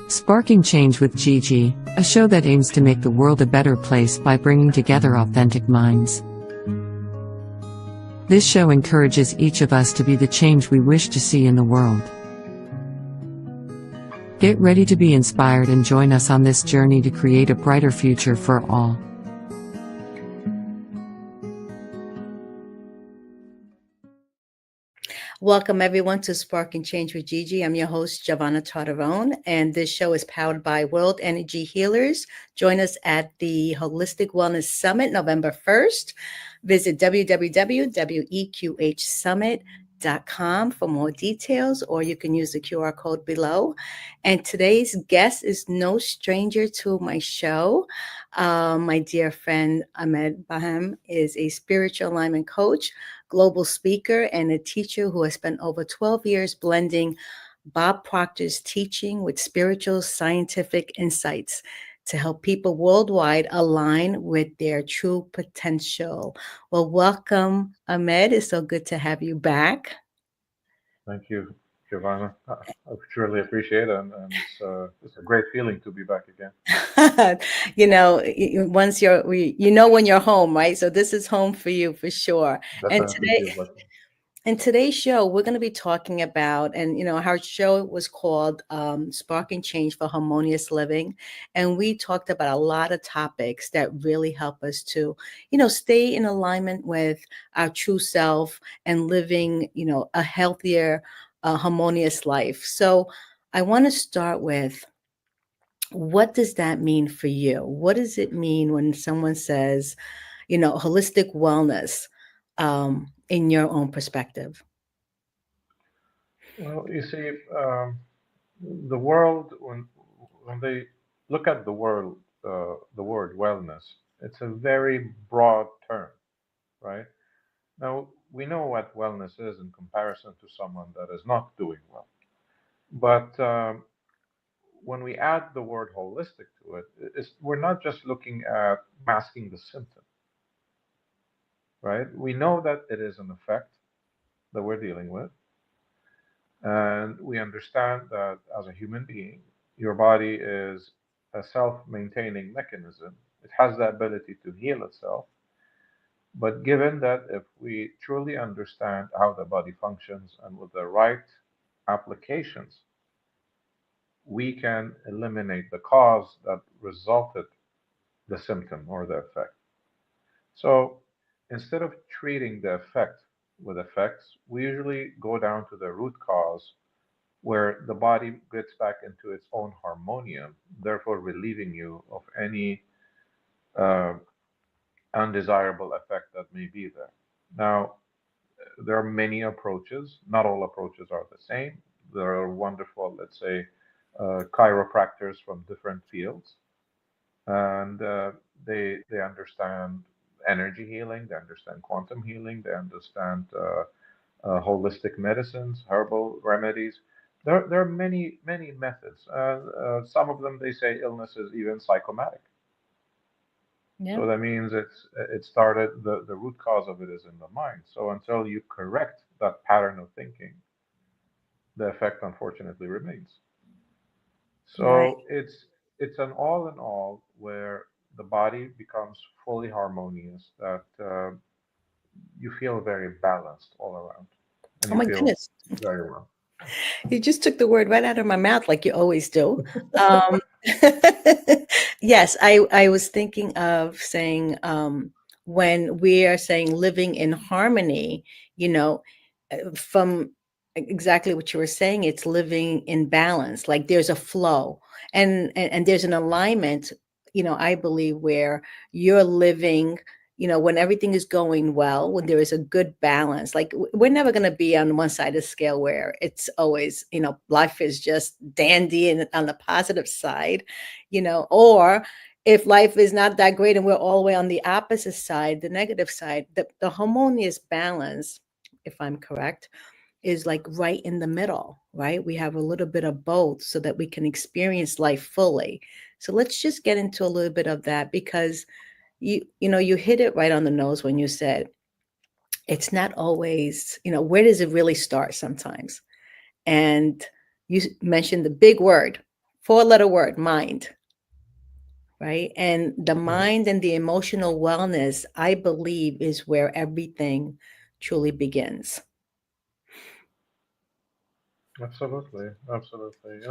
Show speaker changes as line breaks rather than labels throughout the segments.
Sparking Change with Gigi, a show that aims to make the world a better place by bringing together authentic minds. This show encourages each of us to be the change we wish to see in the world. Get ready to be inspired and join us on this journey to create a brighter future for all.
Welcome everyone to Spark and Change with Gigi. I'm your host, Giovanna Tartarone, and this show is powered by World Energy Healers. Join us at the Holistic Wellness Summit, November 1st. Visit www.eqhsummit.com for more details, or you can use the QR code below. And today's guest is no stranger to my show. My dear friend Ahmed Baham is a spiritual alignment coach, global speaker, and a teacher who has spent over 12 years blending Bob Proctor's teaching with spiritual scientific insights to help people worldwide align with their true potential. Well, welcome, Ahmed. It's so good to have you back.
Thank you, Giovanna. I truly appreciate it, and it's a great feeling to be back again.
Once when you're home, right? So this is home for you for sure. And today's show, we're going to be talking about, and our show was called Sparking Change for Harmonious Living. And we talked about a lot of topics that really help us to, stay in alignment with our true self and living, a healthier, harmonious life. So I want to start with, what does that mean for you? What does it mean when someone says, holistic wellness in your own perspective?
Well, you see, the world, when they look at the word wellness, it's a very broad term, right? Now, we know what wellness is in comparison to someone that is not doing well. But when we add the word holistic to it, we're not just looking at masking the symptom, right? We know that it is an effect that we're dealing with. And we understand that as a human being, your body is a self-maintaining mechanism. It has the ability to heal itself. But given that if we truly understand how the body functions and with the right applications, we can eliminate the cause that resulted the symptom or the effect. So instead of treating the effect with effects, we usually go down to the root cause where the body gets back into its own harmonium, therefore relieving you of any undesirable effect that may be there. Now, there are many approaches. Not all approaches are the same. There are wonderful, let's say, chiropractors from different fields, and they understand energy healing, they understand quantum healing, they understand holistic medicines, herbal remedies. There are many methods. Some of them, they say illness is even psychomatic. Yeah. So that means it started, the root cause of it is in the mind. So until you correct that pattern of thinking, the effect unfortunately remains. So right. It's an all in all where the body becomes fully harmonious, that you feel very balanced all around. And
oh my goodness.
Very well.
You just took the word right out of my mouth, like you always do. Yes, I was thinking of saying, when we are saying living in harmony, from exactly what you were saying, it's living in balance, like there's a flow and there's an alignment, I believe, where you're living, when everything is going well, when there is a good balance. Like we're never going to be on one side of the scale where it's always, life is just dandy and on the positive side, or if life is not that great and we're all the way on the opposite side, the negative side, the harmonious balance, if I'm correct, is like right in the middle, right? We have a little bit of both so that we can experience life fully. So let's just get into a little bit of that, because you hit it right on the nose when you said it's not always, where does it really start sometimes? And you mentioned the big word, four-letter word, mind, right? And the
Mhm.
mind and the emotional wellness, I believe, is where everything truly begins.
Absolutely, absolutely.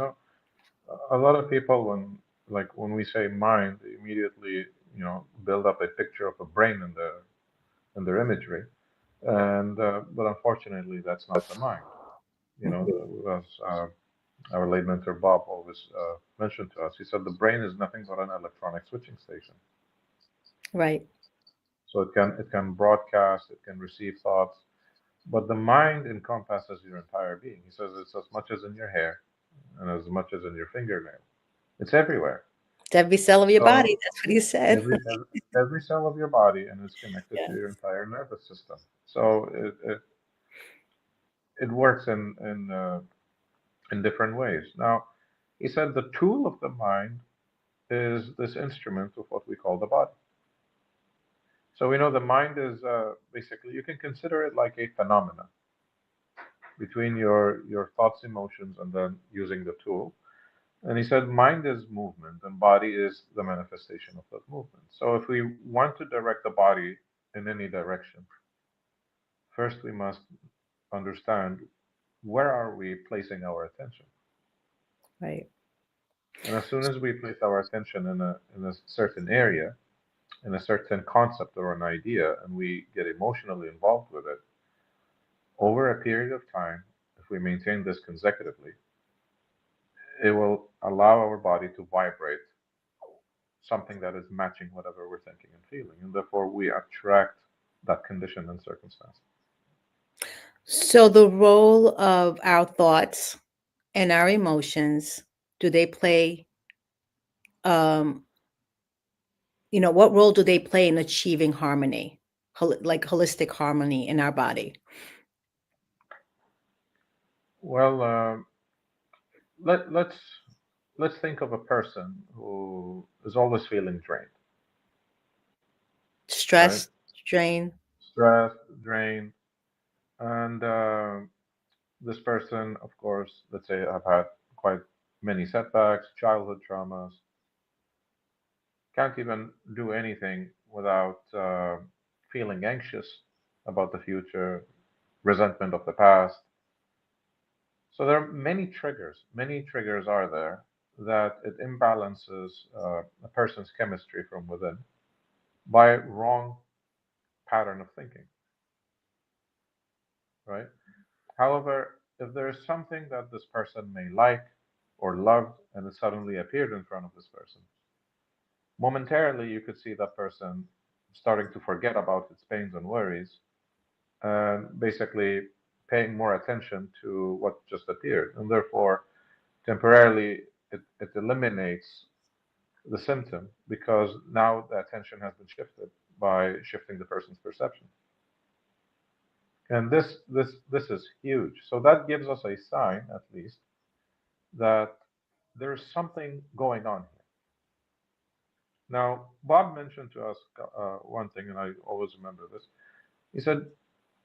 A lot of people, when we say mind, they immediately, build up a picture of a brain in their imagery, and but unfortunately, that's not the mind. As our late mentor Bob always mentioned to us, he said the brain is nothing but an electronic switching station.
Right.
So it can broadcast, it can receive thoughts, but the mind encompasses your entire being. He says it's as much as in your hair and as much as in your fingernail. It's everywhere.
It's every cell of your body.
So
That's what he said.
every cell of your body, and it's connected to your
Yes.
entire nervous system. So it works in different ways. Now, he said the tool of the mind is this instrument of what we call the body. So we know the mind is basically, you can consider it like a phenomena between your thoughts, emotions, and then using the tool. And he said mind is movement and body is the manifestation of that movement. So if we want to direct the body in any direction, first we must understand where are we placing our attention.
Right.
And as soon as we place our attention in a certain area, in a certain concept or an idea, and we get emotionally involved with it, over a period of time, if we maintain this consecutively, it will allow our body to vibrate something that is matching whatever we're thinking and feeling. And therefore, we attract that condition and circumstance.
So the role of our thoughts and our emotions, do they play, um, what role do they play in achieving harmony, like holistic harmony in our body?
Well, let's think of a person who is always feeling drained, right?
Stress, strain.
Stressed, drained, and this person, of course, let's say have had quite many setbacks, childhood traumas, can't even do anything without feeling anxious about the future, resentment of the past. So there are many triggers are there that it imbalances a person's chemistry from within by wrong pattern of thinking, right? However, if there is something that this person may like or loved and it suddenly appeared in front of this person, momentarily you could see that person starting to forget about its pains and worries and basically paying more attention to what just appeared. And therefore, temporarily, it eliminates the symptom because now the attention has been shifted by shifting the person's perception. And this is huge. So that gives us a sign, at least, that there's something going on here. Now, Bob mentioned to us one thing, and I always remember this. He said,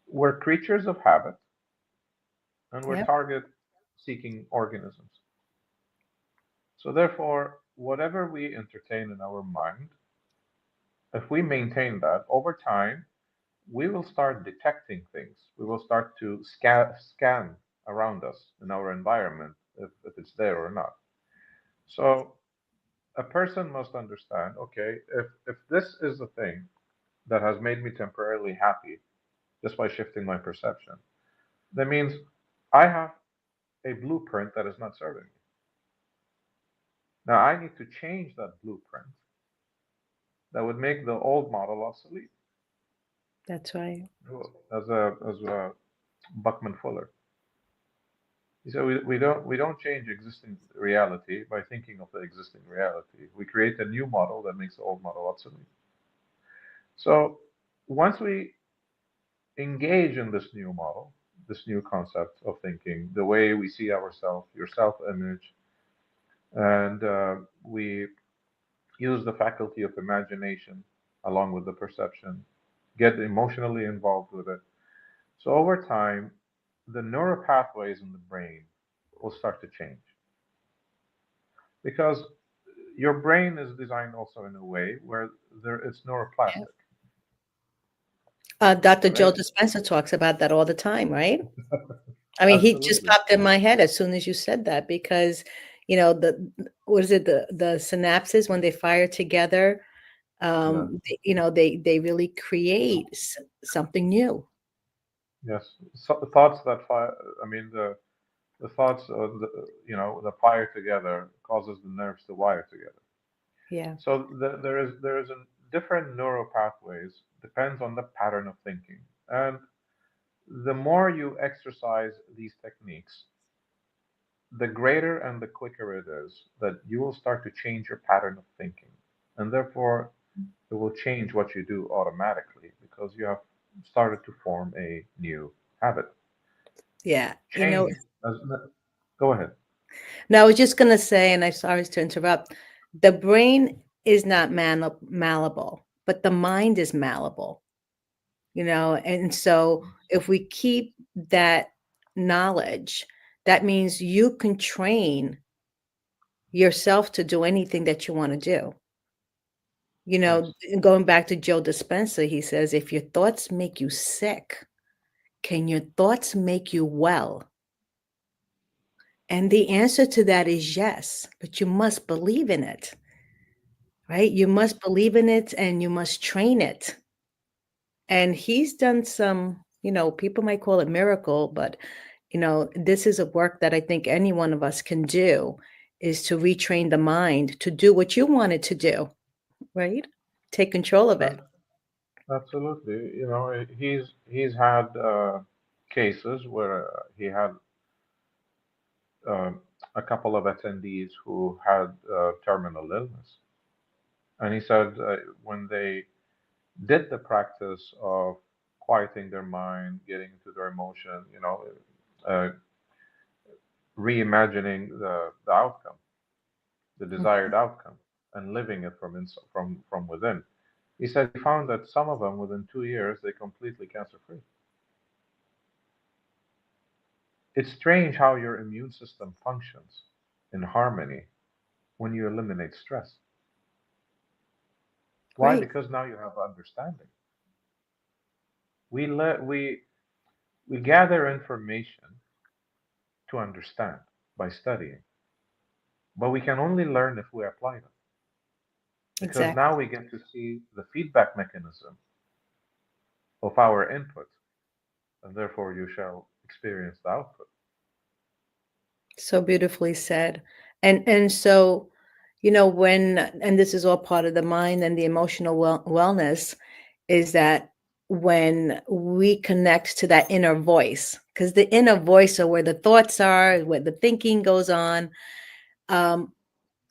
we're creatures of habit and we're
Yep.
target seeking organisms. So, therefore, whatever we entertain in our mind, if we maintain that over time, we will start detecting things. We will start to scan around us in our environment if it's there or not. So, a person must understand okay, if this is the thing that has made me temporarily happy just by shifting my perception, that means I have a blueprint that is not serving me. Now I need to change that blueprint that would make the old model obsolete.
That's right.
As Buckman Fuller, he said, we don't change existing reality by thinking of the existing reality. We create a new model that makes the old model obsolete. So once we engage in this new model, this new concept of thinking, the way we see ourselves, your self-image, and we use the faculty of imagination along with the perception, get emotionally involved with it. So over time, the neural pathways in the brain will start to change because your brain is designed also in a way where it's
Yeah.
neuroplastic,
Dr. Joe
right?
Dispenza talks about that all the time, right? I mean, he just
Absolutely.
popped in my head as soon as you said that because, the what is it, the synapses when they fire together,
Yeah.
they really create something new.
Yes. So the thoughts that fire, I mean, the thoughts of the fire together causes the nerves to wire together.
Yeah.
So there is a different neural pathways depends on the pattern of thinking, and the more you exercise these techniques, the greater and the quicker it is that you will start to change your pattern of thinking, and therefore it will change what you do automatically because you have started to form a new habit.
Yeah.
Change. Go ahead.
Now I was just gonna say, and I'm sorry to interrupt, the brain is not malleable, but the mind is malleable, and so if we keep that knowledge, that means you can train yourself to do anything that you want to do.
Yes.
Going back to Joe Dispenza, he says, if your thoughts make you sick, can your thoughts make you well? And the answer to that is yes, but you must believe in it, right? You must believe in it and you must train it. And he's done some, people might call it miracle, but this is a work that I think any one of us can do is to retrain the mind to do what you want it to do, right? Take control of it.
Uh, Absolutely. He's had cases where he had uh, a couple of attendees who had terminal illness, and he said when they did the practice of quieting their mind, getting into their emotion, uh, reimagining the outcome, the
Mhm.
desired outcome, and living it from within. He said he found that some of them within 2 years they completely cancer free. It's strange how your immune system functions in harmony when you eliminate stress. Why?
Great.
Because now you have understanding. We gather information to understand by studying, but we can only learn if we apply them. Because
Exactly.
now we get to see the feedback mechanism of our input, and therefore you shall experience the output.
So beautifully said. And so, when and this is all part of the mind and the emotional wellness is that when we connect to that inner voice, because the inner voice are where the thoughts are, where the thinking goes on. Um,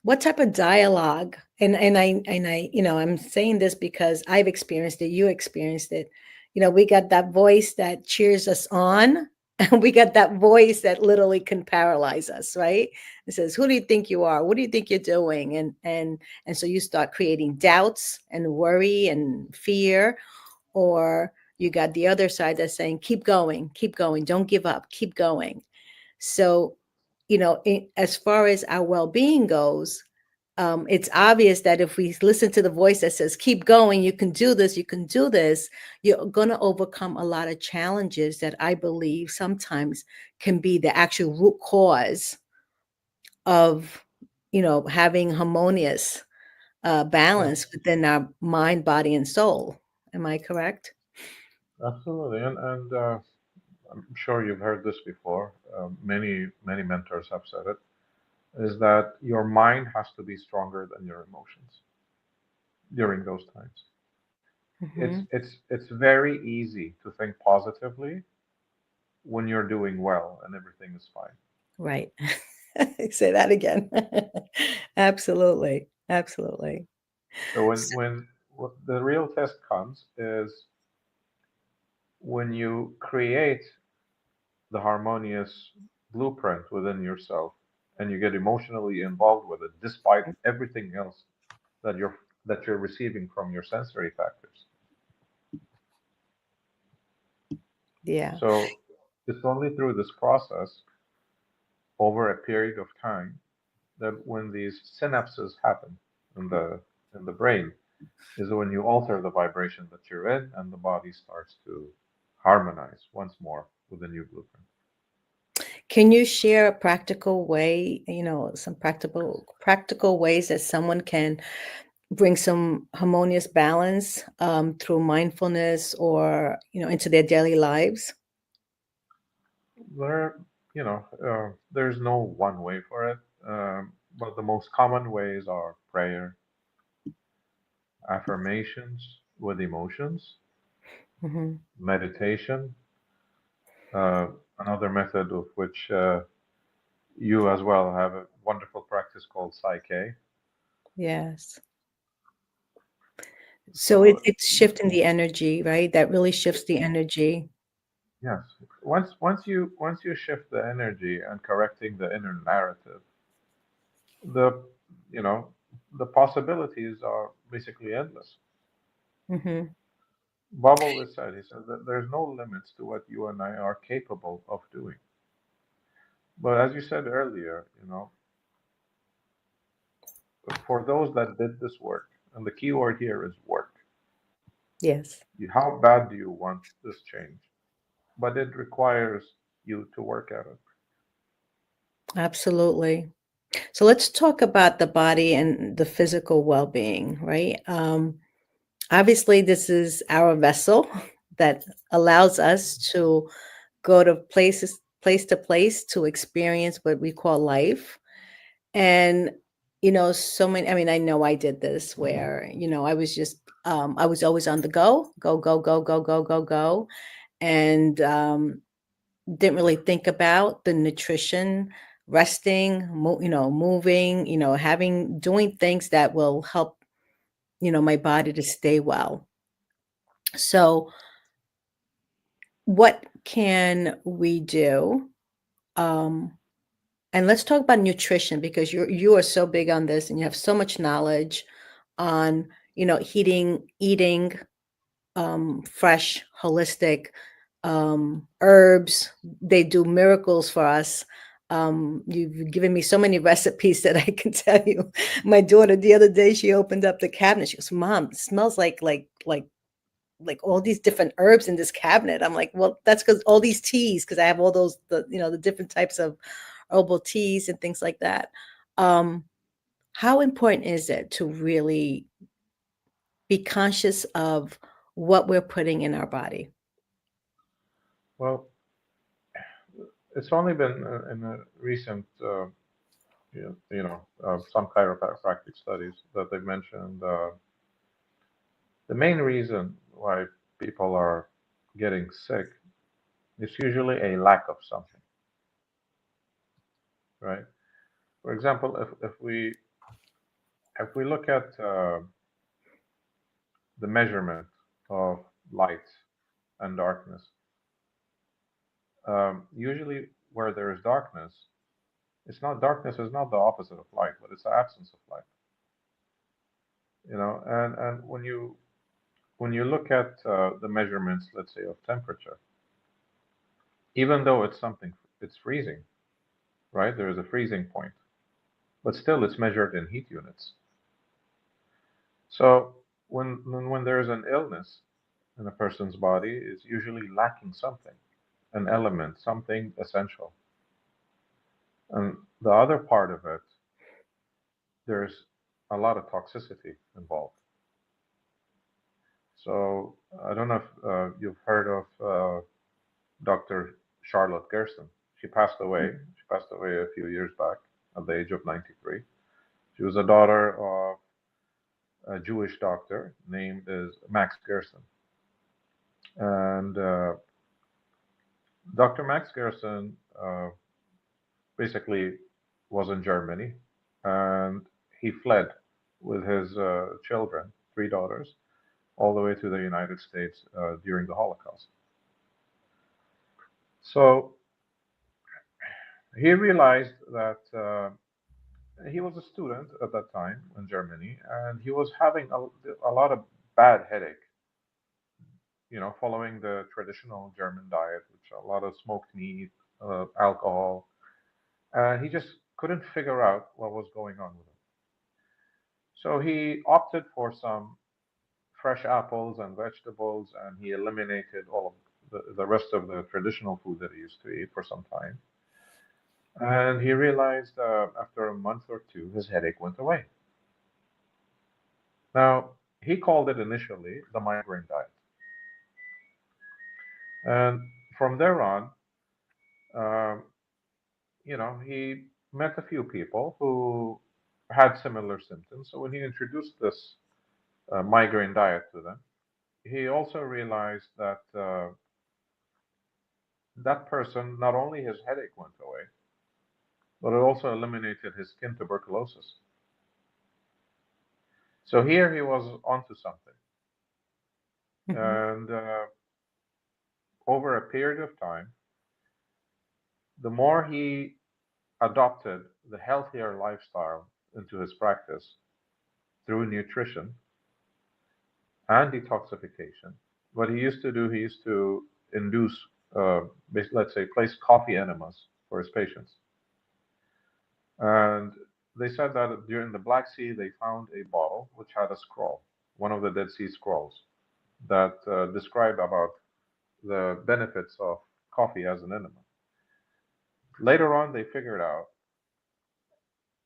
what type of dialogue? I'm saying this because I've experienced it, you experienced it. We got that voice that cheers us on, and we got that voice that literally can paralyze us, right? It says, "Who do you think you are? What do you think you're doing?" And so you start creating doubts and worry and fear, or you got the other side that's saying, keep going, don't give up, keep going. So, as far as our well-being goes, it's obvious that if we listen to the voice that says, keep going, you can do this, you're going to overcome a lot of challenges that I believe sometimes can be the actual root cause of, having harmonious
Yes,
balance within our mind, body, and soul. Am I correct?
absolutely. And I'm sure you've heard this before. Many mentors have said it. Is that your mind has to be stronger than your emotions during those times. It's
Hmm.
it's it's very easy to think positively when you're doing well and everything is fine.
Right. Say that again. Absolutely. Absolutely.
So when
S-
when what the real test comes is when you create the harmonious blueprint within yourself and you get emotionally involved with it despite everything else that you're receiving from your sensory factors.
Yeah.
So it's only through this process over a period of time that when these synapses happen in the brain is when you alter the vibration that you're in and the body starts to harmonize once more with the new blueprint.
Can you share a practical way, some practical ways that someone can bring some harmonious balance through mindfulness or, into their daily lives?
There, there's no one way for it, but the most common ways are prayer, affirmations with emotions,
Hmm.
meditation, uh, another method of which you as well have a wonderful practice called Psyche.
Yes. So
So
it's shifting the energy, right? That really shifts the energy.
yes, once you shift the energy and correcting the inner narrative, the you know the possibilities are basically endless.
Hmm.
Bob always said, he said that there's no limits to what you and I are capable of doing. But as you said earlier, for those that did this work, and the key word here is work.
Yes,
How bad do you want this change? But it requires you to work at it.
absolutely. So let's talk about the body and the physical well-being, right? Obviously, this is our vessel that allows us to go to place to place to experience what we call life. And, so many, I mean, I know I did this where, I was always on the go, go, go, go, go, go, go, go. And didn't really think about the nutrition, resting, moving, doing things that will help, my body to stay well. So, what can we do? Um, and let's talk about nutrition because you are so big on this and you have so much knowledge on, eating fresh, holistic herbs. They do miracles for us. You've given me so many recipes that I can tell you. My daughter the other day, she opened up the cabinet. She goes, "Mom, it smells like all these different herbs in this cabinet." I'm like, "Well, that's because all these teas, because I have all those the different types of herbal teas and things like that." Um, how important is it to really be conscious of what we're putting in our body?
Well, it's only been in a recent, some chiropractic studies that they've mentioned the main reason why people are getting sick is usually a lack of something, right? For example, if we look at the measurement of light and darkness, usually where there is darkness, it's not darkness is not the opposite of light, but it's the absence of light. And when you look at the measurements, let's say of temperature, even though it's freezing, right? There is a freezing point, but still it's measured in heat units. So when there's an illness in a person's body, it's usually lacking something, an element, something essential. And the other part of it, there's a lot of toxicity involved. So I don't know if you've heard of Dr. Charlotte Gerson. She passed away a few years back at the age of 93. She was a daughter of a Jewish doctor named is Max Gerson. And Dr. Max Gerson basically was in Germany and he fled with his children, three daughters, all the way to the United States during the Holocaust. So he realized that he was a student at that time in Germany and he was having a lot of bad headache following the traditional German diet, which a lot of smoked meat, alcohol. He just couldn't figure out what was going on with him. So he opted for some fresh apples and vegetables, and he eliminated all of the rest of the traditional food that he used to eat for some time. And he realized after a month or two, his headache went away. Now, he called it initially the migraine diet. And from there on, um, he met a few people who had similar symptoms. So when he introduced this migraine diet to them, he also realized that that person, not only his headache went away, but it also eliminated his skin tuberculosis. So here he was onto something.
Hmm.
And over a period of time, the more he adopted the healthier lifestyle into his practice through nutrition and detoxification, what he used to do, he used to induce, uh, let's say, place coffee enemas for his patients. And they said that during the Black Sea, they found a bottle which had a scroll, one of the Dead Sea Scrolls, that described about the benefits of coffee as an enema. Later on, they figured out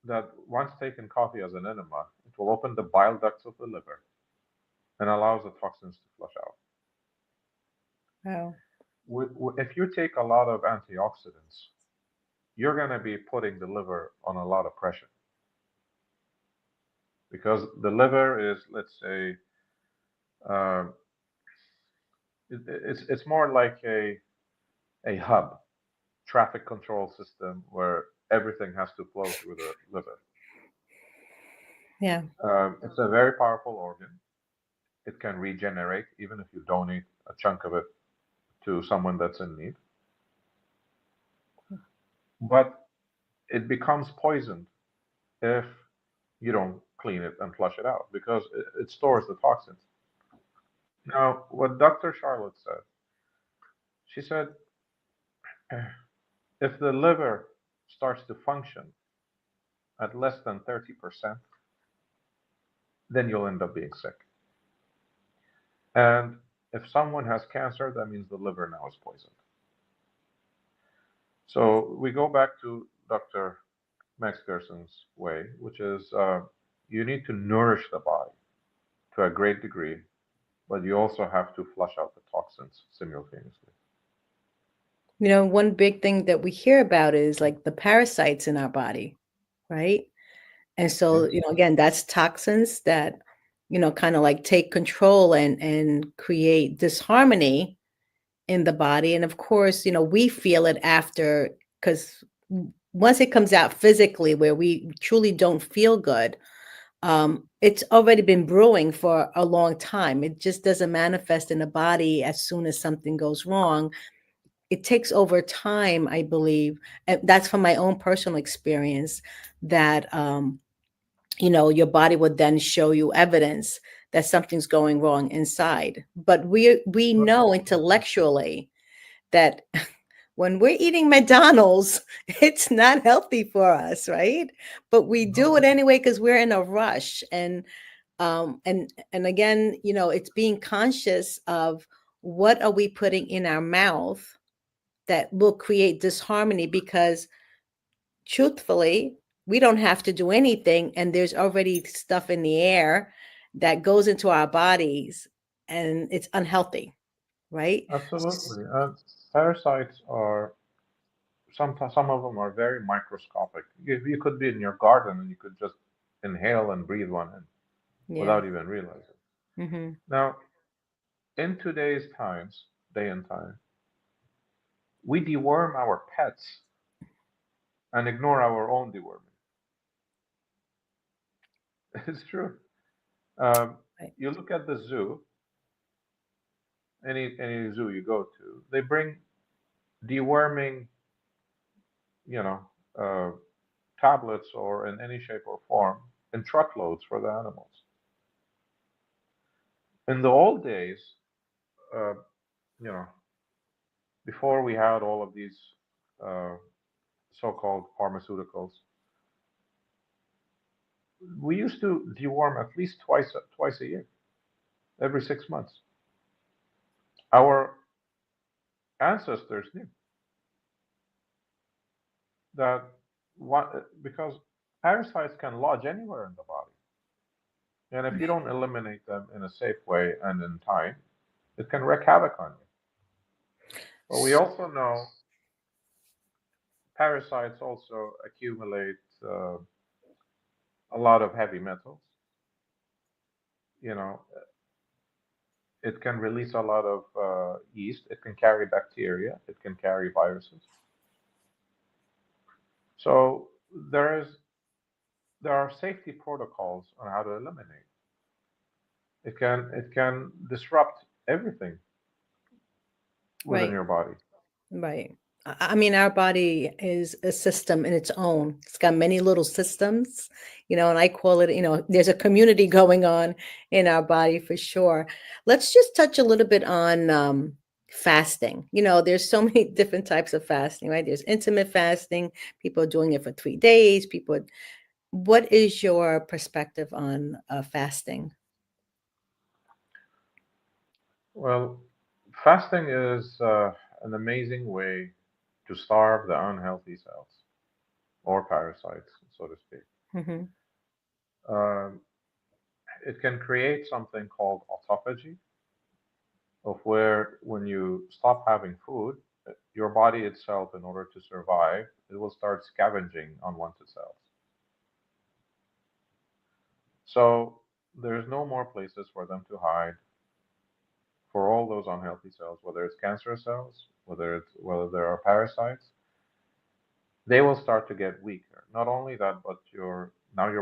that once taken coffee as an enema, it will open the bile ducts of the liver and allows the toxins to flush out.
Wow.
If you take a lot of antioxidants, you're going to be putting the liver on a lot of pressure because the liver is, let's say, uh, it's more like a hub, traffic control system where everything has to flow through the liver.
Yeah.
It's a very powerful organ. It can regenerate even if you donate a chunk of it to someone that's in need. But it becomes poisoned if you don't clean it and flush it out because it stores the toxins. Now, what Dr. Charlotte said, she said, if the liver starts to function at less than 30%, then you'll end up being sick. And if someone has cancer, that means the liver now is poisoned. So we go back to Dr. Max Gerson's way, which is you need to nourish the body to a great degree, but you also have to flush out the toxins simultaneously.
One big thing that we hear about is like the parasites in our body, right? And so,
Yes,
again, that's toxins that, kind of like take control and create disharmony in the body. And of course, we feel it after because once it comes out physically where we truly don't feel good, it's already been brewing for a long time. It just doesn't manifest in the body as soon as something goes wrong. It takes over time, I believe. And that's from my own personal experience that your body would then show you evidence that something's going wrong inside. But we know intellectually that when we're eating McDonald's, it's not healthy for us, right? But we do
no,
it anyway because we're in a rush. And again, it's being conscious of what are we putting in our mouth that will create disharmony because truthfully, we don't have to do anything, and there's already stuff in the air that goes into our bodies, and it's unhealthy, right?
absolutely. Parasites are some of them are very microscopic. You could be in your garden and you could just inhale and breathe one in
Yeah.
without even realizing.
Hmm.
Now, in today's times, day and time, we deworm our pets and ignore our own deworming. It's true. Um,
Right.
you look at the zoo, any zoo you go to, they bring deworming, you know, uh, tablets or in any shape or form in truckloads for the animals. In the old days, uh, you know, before we had all of these uh, so-called pharmaceuticals, we used to deworm at least twice a year, every 6 months. Our ancestors knew that because parasites can lodge anywhere in the body, and if you don't eliminate them in a safe way and in time, it can wreak havoc on you. But we also know parasites also accumulate a lot of heavy metals. You know, it can release a lot of yeast. It can carry bacteria. It can carry viruses. So there is there are safety protocols on how to eliminate. It can disrupt everything within
Right.
your body.
Right. I mean, our body is a system in its own. It's got many little systems, and I call it, there's a community going on in our body for sure. Let's just touch a little bit on fasting. There's so many different types of fasting, right? There's intermittent fasting. People are doing it for 3 days. What is your perspective on fasting?
Well, fasting is an amazing way to starve the unhealthy cells or parasites, so to speak.
Hmm.
Um, it can create something called autophagy, of where when you stop having food, your body itself, in order to survive, it will start scavenging unwanted cells. So there's no more places for them to hide for all those unhealthy cells, whether it's cancer cells, whether there are parasites, they will start to get weaker. Not only that, but your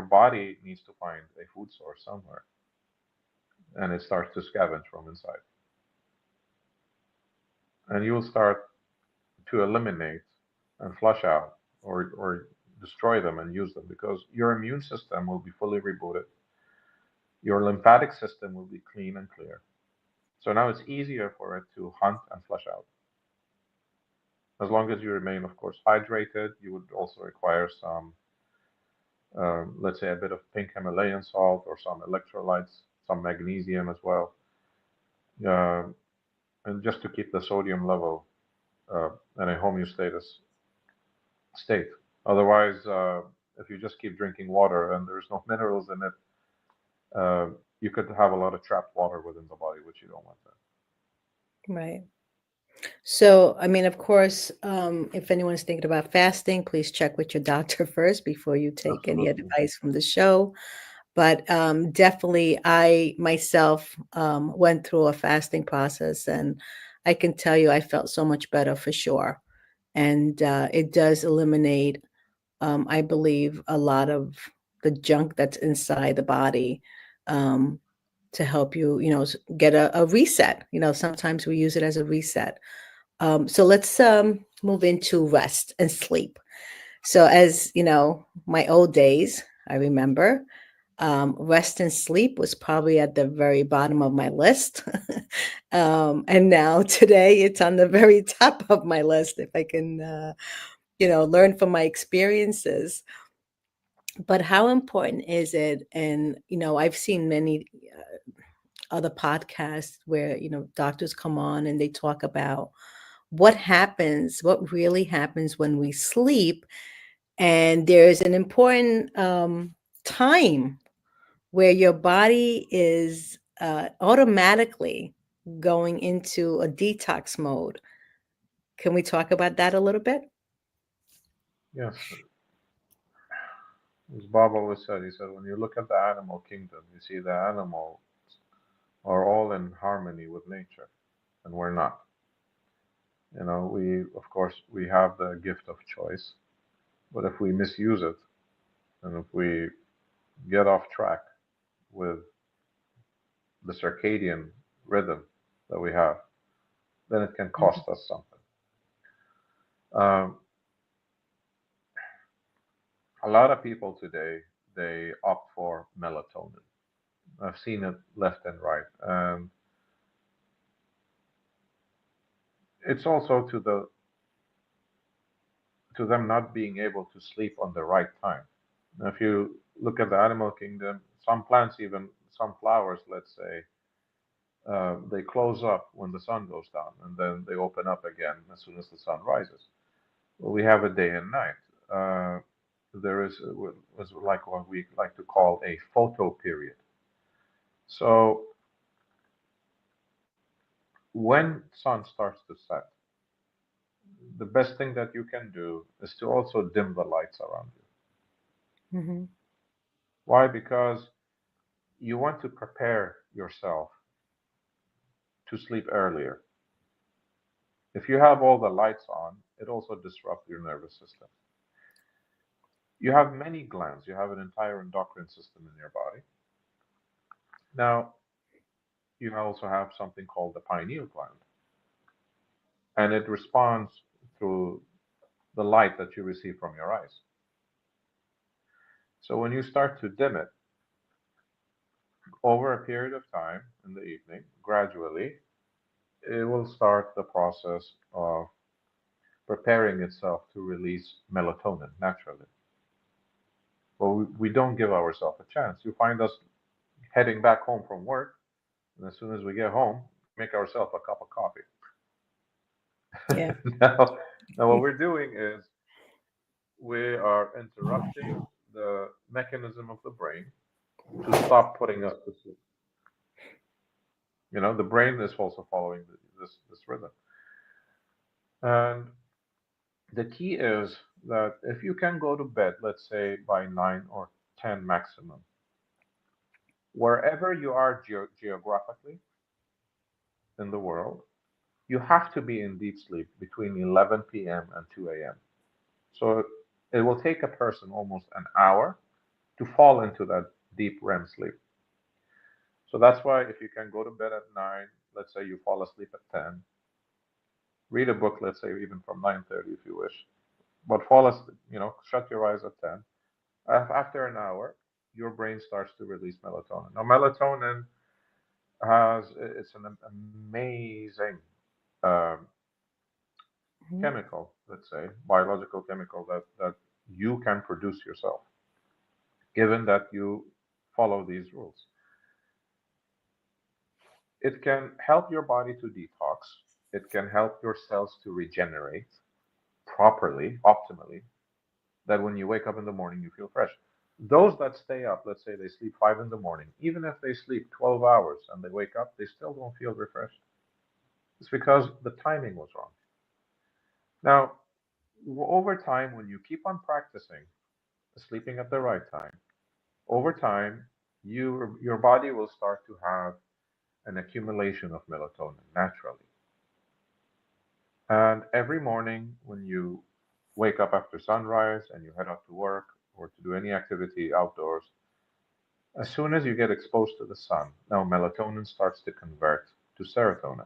body needs to find a food source somewhere, and it starts to scavenge from inside, and you will start to eliminate and flush out or destroy them and use them because your immune system will be fully rebooted. Your lymphatic system will be clean and clear. So now it's easier for it to hunt and flush out. As long as you remain, of course, hydrated, you would also require some, let's say, a bit of pink Himalayan salt or some electrolytes, some magnesium as well, uh, and just to keep the sodium level in a homeostasis state. Otherwise, if you just keep drinking water and there's no minerals in it, uh, you could have a lot of trapped water within the body, which you don't want that.
Right. So, I mean, of course, if anyone's thinking about fasting, please check with your doctor first before you take any
Absolutely.
advice from the show. But definitely, I myself went through a fasting process, and I can tell you, I felt so much better for sure. And it does eliminate, I believe, a lot of the junk that's inside the body. Um, to help you, get a reset. Sometimes we use it as a reset. So let's move into rest and sleep. So, as my old days, I remember rest and sleep was probably at the very bottom of my list. And now today it's on the very top of my list if I can, learn from my experiences. But how important is it? And, I've seen many other podcasts where, doctors come on and they talk about what really happens when we sleep. And there's an important time where your body is automatically going into a detox mode. Can we talk about that a little bit?
Yes, as Bob always said, he said, when you look at the animal kingdom, you see the animals are all in harmony with nature, and we're not. Of course, we have the gift of choice, but if we misuse it, and if we get off track with the circadian rhythm that we have, then it can
Mhm.
cost us something. Um, a lot of people today, they opt for melatonin. I've seen it left and right, and It's also to them not being able to sleep on the right time. Now, if you look at the animal kingdom, some plants, even some flowers, let's say, they close up when the sun goes down, and then they open up again as soon as the sun rises. Well, we have a day and night. Uh, there is was like what we like to call a photo period. So when sun starts to set, the best thing that you can do is to also dim the lights around you.
Hmm.
Why? Because you want to prepare yourself to sleep earlier. If you have all the lights on, it also disrupts your nervous system. You have many glands. You have an entire endocrine system in your body. Now, you also have something called the pineal gland, and it responds through the light that you receive from your eyes. So when you start to dim it over a period of time in the evening, gradually, it will start the process of preparing itself to release melatonin naturally. But we don't give ourselves a chance. You find us heading back home from work, and as soon as we get home, make ourselves a cup of coffee.
Yeah.
now, now, what we're doing is we are interrupting the mechanism of the brain to stop putting us to sleep. The brain is also following this rhythm. And the key is that if you can go to bed, let's say by 9 or 10 maximum, wherever you are geographically in the world, you have to be in deep sleep between 11 p.m. and 2 a.m. So it will take a person almost an hour to fall into that deep REM sleep. So that's why if you can go to bed at 9, let's say you fall asleep at 10, read a book, let's say even from 9:30 if you wish, but fall asleep, shut your eyes at 10. After an hour, your brain starts to release melatonin. Now, melatonin it's an amazing um,
Hmm.
chemical, let's say, biological chemical that you can produce yourself, given that you follow these rules. It can help your body to detox. It can help your cells to regenerate properly, optimally, that when you wake up in the morning, you feel fresh. Those that stay up, let's say they sleep 5 in the morning, even if they sleep 12 hours and they wake up, they still don't feel refreshed. It's because the timing was wrong. Now, over time, when you keep on practicing sleeping at the right time, over time, your body will start to have an accumulation of melatonin naturally. And every morning, when you wake up after sunrise and you head out to work or to do any activity outdoors, as soon as you get exposed to the sun, now melatonin starts to convert to serotonin.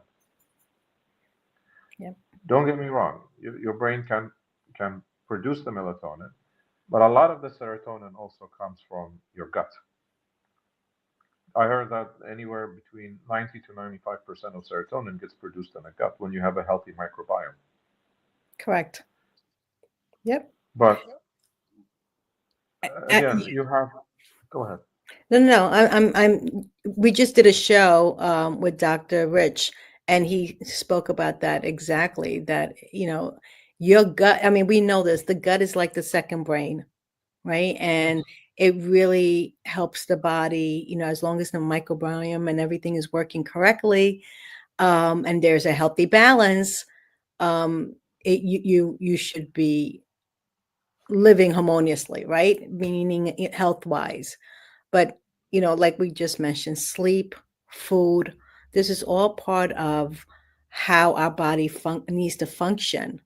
Yep.
Don't get me wrong, your brain can produce the melatonin, but a lot of the serotonin also comes from your gut. I heard that anywhere between 90 to 95% of serotonin gets produced in the gut when you have a healthy microbiome.
Correct. Yep.
But
Uh,
again, you have, go ahead.
No, no, no. We just did a show with Dr. Rich, and he spoke about that exactly. That, your gut. I mean, we know this. The gut is like the second brain, right? And
Yes,
it really helps the body. As long as the microbiome and everything is working correctly, and there's a healthy balance, um, you should be living harmoniously, right? Meaning health wise. But, like we just mentioned, sleep, food, this is all part of how our body needs to function.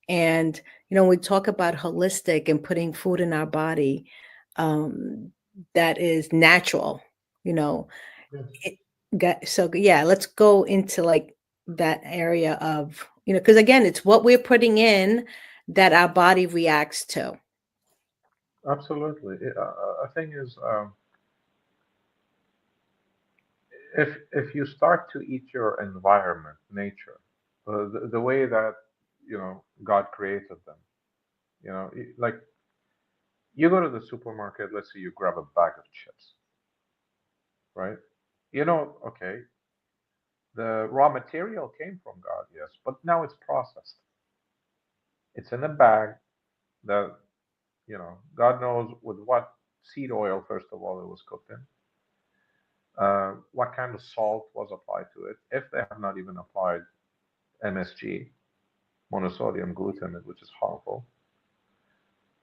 And, we talk about holistic and putting food in our body, um, that is natural, you know.
yes,
It so yeah, let's go into like that area of, because again, it's what we're putting in that our body reacts to.
absolutely. A thing is, if you start to eat your environment, nature, the way that God created them. Like you go to the supermarket. Let's say you grab a bag of chips, right? Okay, the raw material came from God, yes, but now it's processed. It's in a bag that God knows with what seed oil, first of all, it was cooked in, what kind of salt was applied to it, if they have not even applied MSG, monosodium glutamate, which is harmful.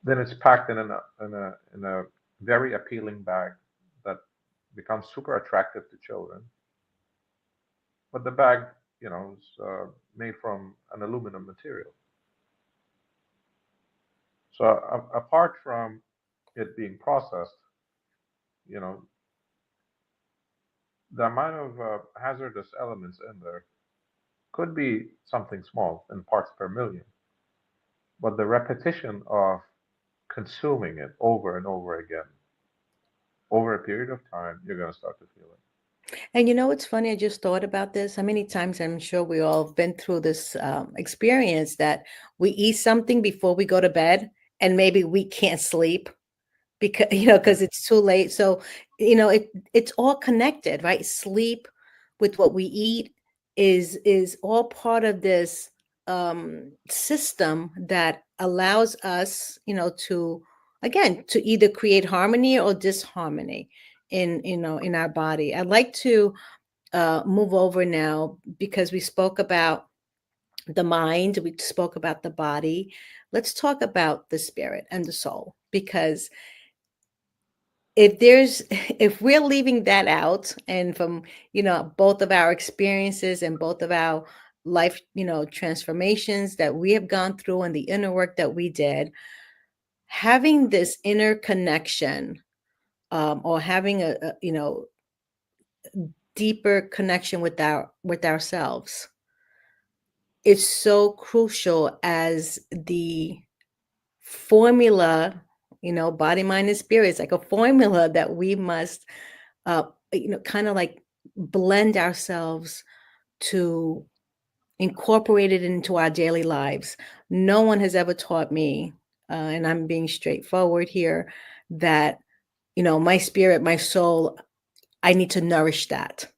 Then it's packed in a very appealing bag that becomes super attractive to children. But the bag, is made from an aluminum material. So apart from it being processed, you know, the amount of hazardous elements in there could be something small in parts per million, but the repetition of consuming it over and over again over a period of time, you're going to start to feel it.
And it's funny, I just thought about this. How many times I'm sure we all have been through this experience that we eat something before we go to bed and maybe we can't sleep because
Yeah.
because it's too late. So it's all connected, right? Sleep with what we eat is all part of this system that allows us to, again, to either create harmony or disharmony in our body. I'd like to move over now because we spoke about the mind, we spoke about the body. Let's talk about the spirit and the soul, because if we're leaving that out, and from both of our experiences and both of our life transformations that we have gone through and the inner work that we did, having this inner connection, or having a deeper connection with ourselves, is so crucial as the formula. Body, mind, and spirit is like a formula that we must uh, kind of like blend ourselves to incorporate it into our daily lives. No one has ever taught me, and I'm being straightforward here, that my spirit, my soul, I need to nourish that.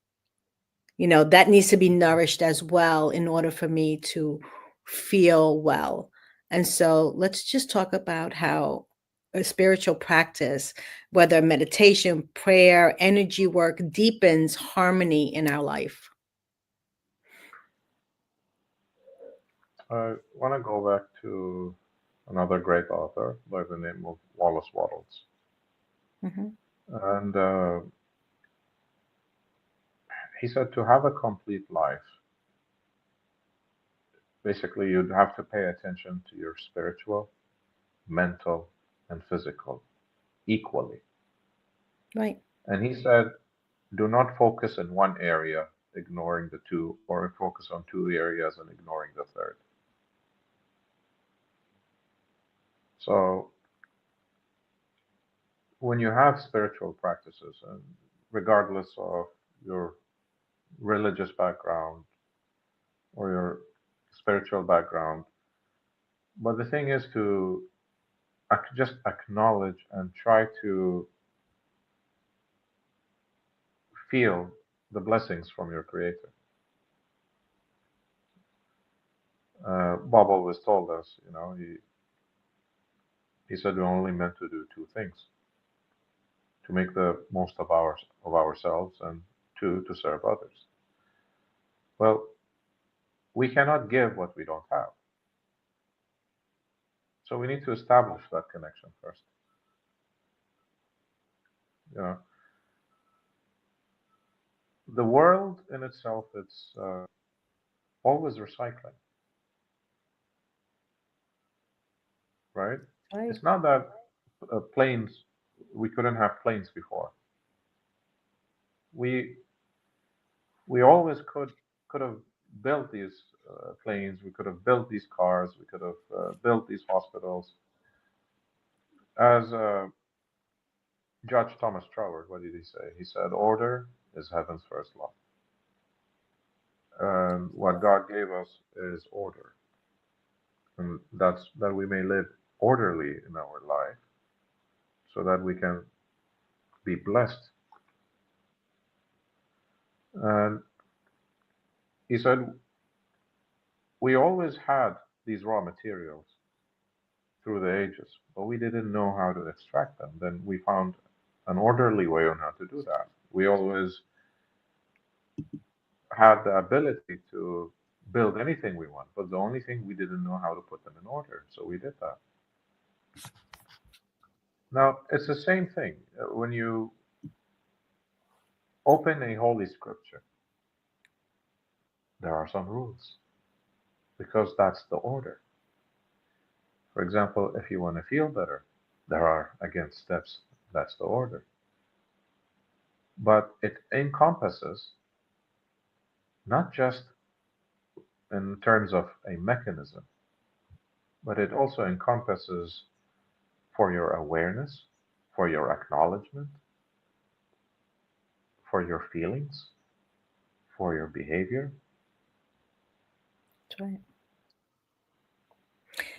That needs to be nourished as well in order for me to feel well. And so let's just talk about how a spiritual practice, whether meditation, prayer, energy work, deepens harmony in our life.
I want to go back to another great author by the name of Wallace Wattles.
Mhm.
And he said to have a complete life, basically, you'd have to pay attention to your spiritual, mental, and physical equally.
Right.
And he said, do not focus in one area, ignoring the two, or focus on two areas and ignoring the third. So when you have spiritual practices, and regardless of your religious background or your spiritual background, but the thing is to just acknowledge and try to feel the blessings from your creator. Bob always told us, he said we're only meant to do two things: to make the most of ourselves, and two, to serve others. Well, we cannot give what we don't have. So we need to establish that connection first. You know, the world in itself, it's always recycling, right?
Right.
It's not that planes, we couldn't have planes before. We we always could have built these planes. We could have built these cars. We could have built these hospitals. As Judge Thomas Troward, what did he say? He said, "Order is heaven's first law." And what God gave us is order, and that's that we may live orderly in our life, so that we can be blessed. And He said we always had these raw materials through the ages, but we didn't know how to extract them. Then we found an orderly way on how to do that. We always had the ability to build anything we want, but the only thing we didn't know how to put them in order. So we did that. Now, it's the same thing. When you open a holy scripture, there are some rules because that's the order. For example, if you want to feel better, there are again steps. That's the order. But it encompasses not just in terms of a mechanism, but it also encompasses for your awareness, for your acknowledgement, for your feelings, for your behavior.
That's right.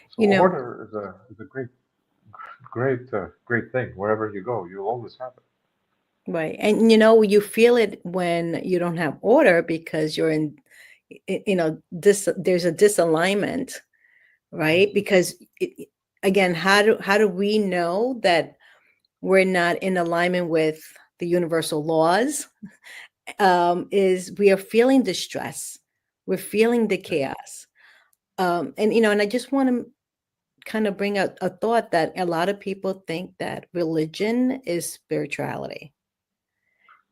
So
You know,
order is a great thing. Wherever you go, you'll always have it.
right. And you know, you feel it when you don't have order because you're in, you know, this, there's a disalignment, right?
Mhm.
Because again, how do we know that we're not in alignment with the universal laws? Is we are feeling the stress, we're feeling the
Yes.
chaos. And you know, and I just want to kind of bring out a thought that a lot of people think that religion is spirituality,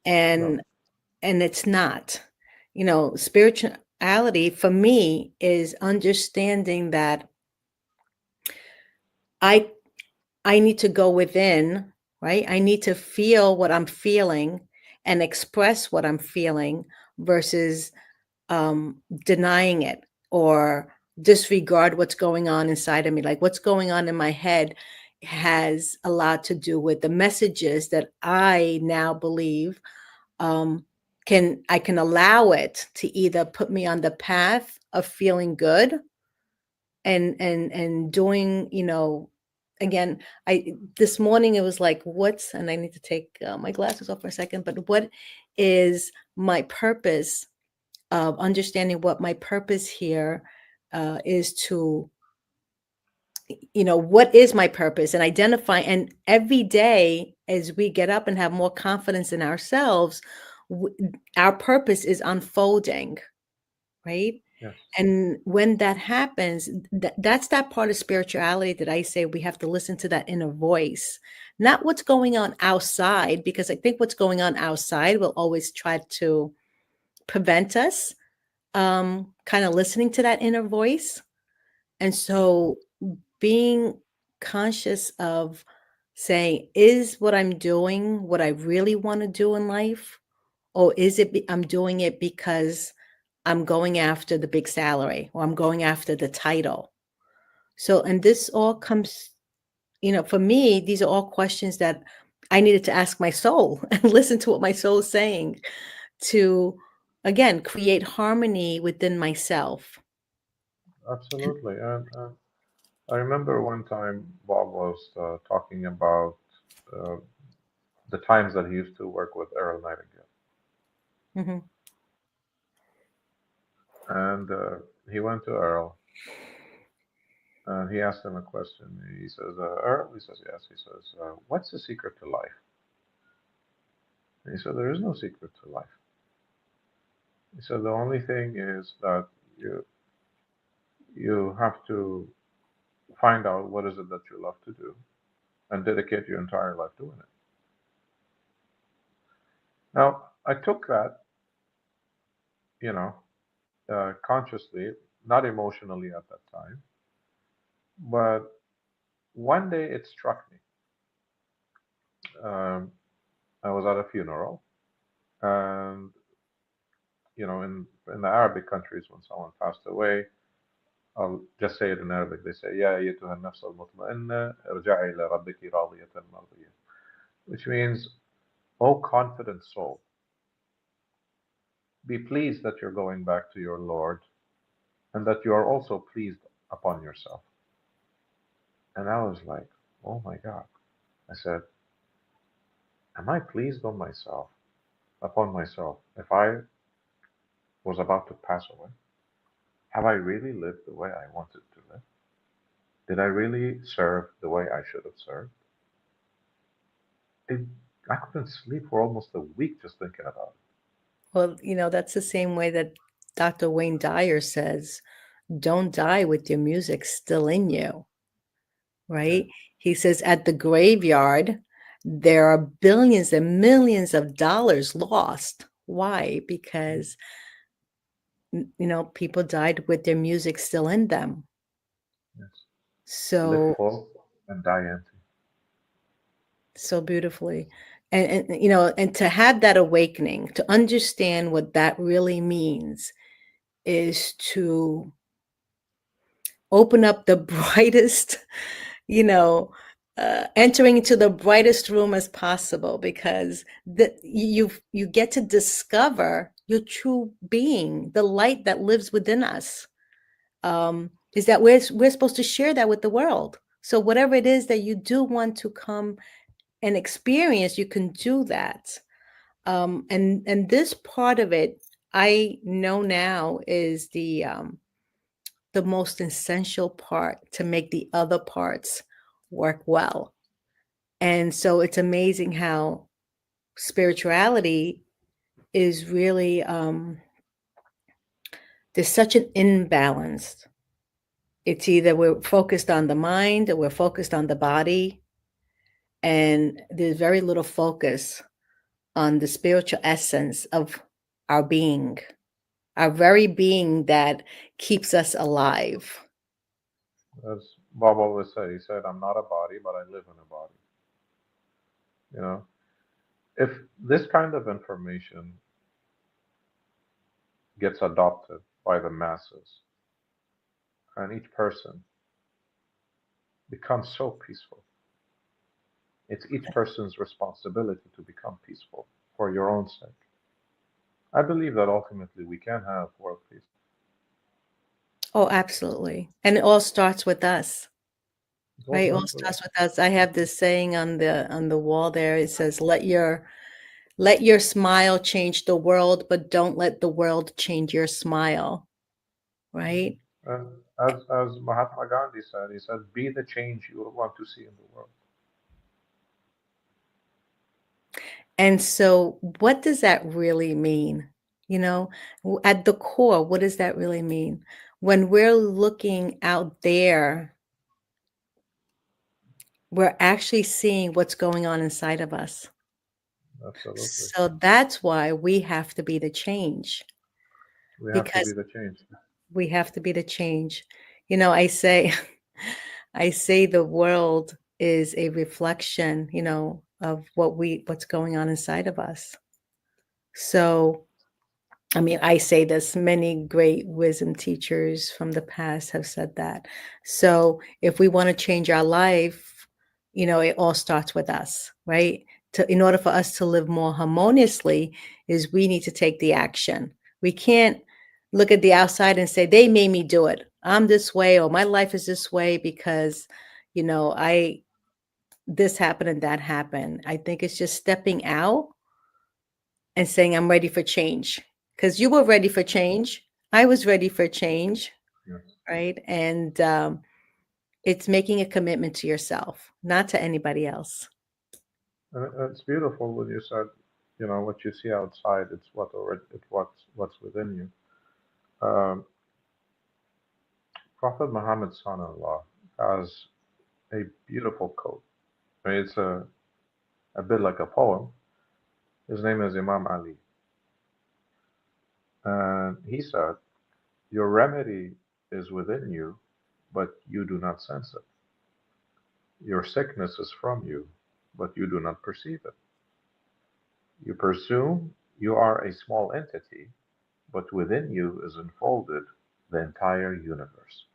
No.
and it's not. You know, spirituality for me is understanding that I I need to go within, right? I need to feel what I'm feeling and express what I'm feeling versus denying it or disregard what's going on inside of me. Like what's going on in my head has a lot to do with the messages that I now believe um, can allow it to either put me on the path of feeling good and doing, you know, again, I this morning it was like, what's, and I need to take my glasses off for a second, but what is my purpose, of understanding what my purpose here is to, you know, what is my purpose and identify. And every day, as we get up and have more confidence in ourselves, w- our purpose is unfolding, right?
Yes.
And when that happens, that's that part of spirituality that I say we have to listen to that inner voice, not what's going on outside, because I think what's going on outside will always try to prevent us kind of listening to that inner voice. And
Yes.
so being conscious of saying, is what I'm doing what I really want to do in life? Or is it I'm doing it because I'm going after the big salary or I'm going after the title? So, and this all comes, you know, for me, these are all questions that I needed to ask my soul and listen to what my soul is saying to, again, create harmony within myself.
Absolutely. And I remember one time Bob was talking about uh, the times that he used to work with Earl Nightingale.
Mhm.
And he went to Earl and he asked him a question. He says, Earl, he says, yes. He says, what's the secret to life? And he said, there is no secret to life. He said, the only thing is that you, you have to find out what is it that you love to do and dedicate your entire life doing it. Now, I took that, you know, consciously, not emotionally at that time, but one day it struck me. Um, I was at a funeral, and in the Arabic countries, when someone passed away, I'll just say it in Arabic. They say, "Ya ayyatuha an-nafs al-mutma'inna, irja'i ila rabbiki radiyatan mardiyah," which means, "Oh confident soul, Be pleased that you're going back to your Lord and that you are also pleased upon yourself. And I was like, oh my God. I said, am I pleased on myself, upon myself, if I was about to pass away? Have I really lived the way I wanted to live? Did I really serve the way I should have served? It, I couldn't sleep for almost a week just thinking about
Well, that's the same way that Dr. Wayne Dyer says, don't die with your music still in you,
it.
right? He says at the graveyard, there are billions and millions of dollars lost. Why? Because, people died with their music still in them.
Yes. Live
So,
full and die empty.
so beautifully. And to have that awakening, to understand what that really means is to open up the brightest, you know, entering into the brightest room as possible, because you get to discover your true being, the light that lives within us. Is that we're supposed to share that with the world. So whatever it is that you do want to come and experience, you can do that. And this part of it, I know now, is the most essential part to make the other parts work well. And so it's amazing how spirituality is really, there's such an imbalance. It's either we're focused on the mind or we're focused on the body, and there's very little focus on the spiritual essence of our being, our very being that keeps us alive.
As Bob always said, he said, I'm not a body, but I live in a body. You know, if this kind of information gets adopted by the masses and each person becomes so peaceful, it's each person's responsibility to become peaceful for your own sake. I believe that ultimately we can have world peace.
Oh, absolutely. And it all starts with us.
It all
Right, it all
starts with us.
starts with us. I have this saying on the wall there. It says, "Let your smile change the world, but don't let the world change your smile." Right?
And as Mahatma Gandhi said, he said, be the change you want to see in the world.
And so what does that really mean? At the core, what does that really mean? When we're looking out there, we're actually seeing what's going on inside of us.
Absolutely.
So that's why we have to be the change,
We have to be
because
the change.
we have to be the change. I say, I say the world is a reflection, of what's going on inside of us. So, I mean, I say this, many great wisdom teachers from the past have said that. So, if we want to change our life, it all starts with us, right? In order for us to live more harmoniously, is we need to take the action. We can't look at the outside and say, they made me do it. I'm this way, or my life is this way because, I this happened and that happened. I think it's just stepping out and saying, I'm ready for change. Because you were ready for change. I was ready for change,
Yes.
right? And it's making a commitment to yourself, not to anybody else.
And it's beautiful when you said, what you see outside, it's what's within you. Um, Prophet Muhammad's son-in-law has a beautiful quote. I mean, it's a bit like a poem. His name is Imam Ali. And he said, your remedy is within you, but you do not sense it. Your sickness is from you, but you do not perceive it. You presume you are a small entity, but within you is unfolded the entire universe.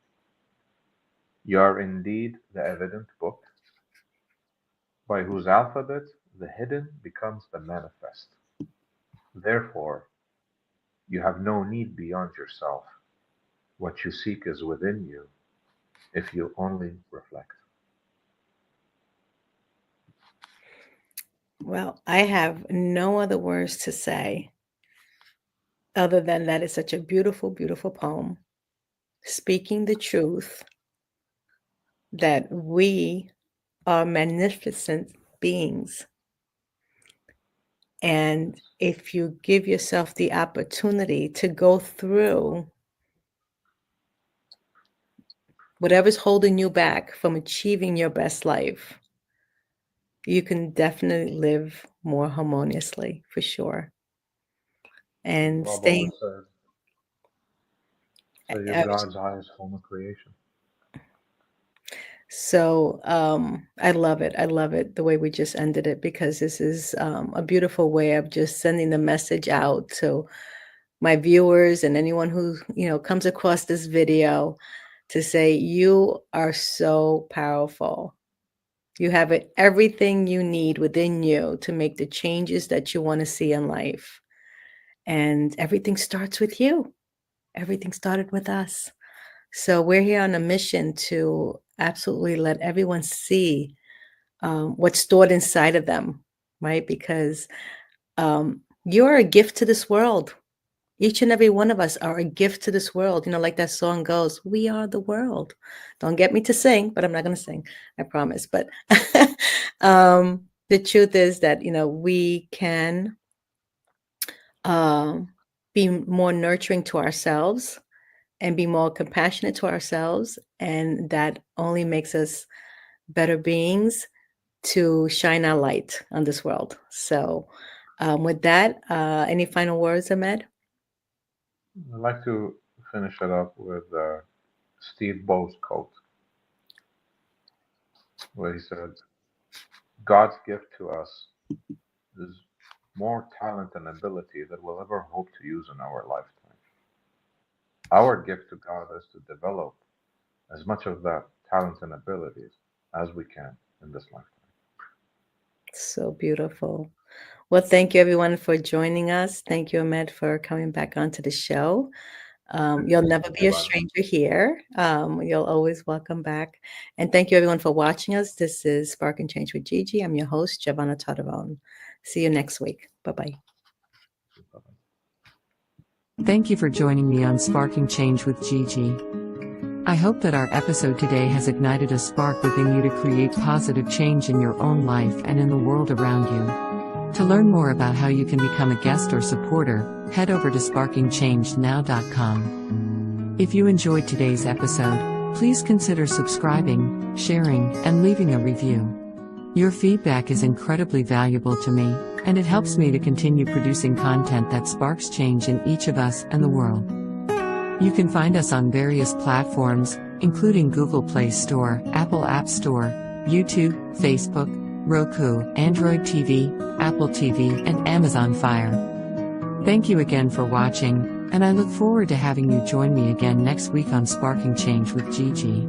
You are indeed the evident book, by whose alphabet the hidden becomes the manifest. Therefore, You have no need beyond yourself. What you seek is within you if you only reflect.
Well, I have no other words to say other than that it's such a beautiful, beautiful poem, speaking the truth that we are magnificent beings. And if you give yourself the opportunity to go through whatever's holding you back from achieving your best life, you can definitely live more harmoniously, for sure. And
Rob
staying,
always said, so you're
I was
God's highest form of creation.
so, I love it. I love it the way we just ended it because this is a beautiful way of just sending the message out to my viewers and anyone who, comes across this video to say, you are so powerful. You have everything you need within you to make the changes that you want to see in life. And everything starts with you. Everything started with us. So we're here on a mission to absolutely let everyone see what's stored inside of them, right? Because you're a gift to this world. Each and every one of us are a gift to this world. Like that song goes, we are the world. Don't get me to sing, but I'm not going to sing, I promise. But the truth is that, we can be more nurturing to ourselves and be more compassionate to ourselves. And that only makes us better beings to shine our light on this world. So with that, any final words, Ahmed?
I'd like to finish it up with Steve Bo's quote, where he said, God's gift to us is more talent and ability than we'll ever hope to use in our lifetime. Our gift to God is to develop as much of that talent and abilities as we can in this lifetime.
So beautiful. Well, thank you everyone for joining us. Thank you, Ahmed, for coming back onto the show. You'll never be a
Giovanni.
stranger here. You'll always welcome back. And thank you everyone for watching us. This is Spark and Change with Gigi. I'm your host, Giovanna Tadavone. See you next week. Bye-bye.
Thank you for joining me on Sparking Change with Gigi. I hope that our episode today has ignited a spark within you to create positive change in your own life and in the world around you. To learn more about how you can become a guest or supporter, head over to sparkingchangenow.com. If you enjoyed today's episode, please consider subscribing, sharing, and leaving a review. Your feedback is incredibly valuable to me, and it helps me to continue producing content that sparks change in each of us and the world. You can find us on various platforms, including Google Play Store, Apple App Store, YouTube, Facebook, Roku, Android TV, Apple TV, and Amazon Fire. Thank you again for watching, and I look forward to having you join me again next week on Sparking Change with Gigi.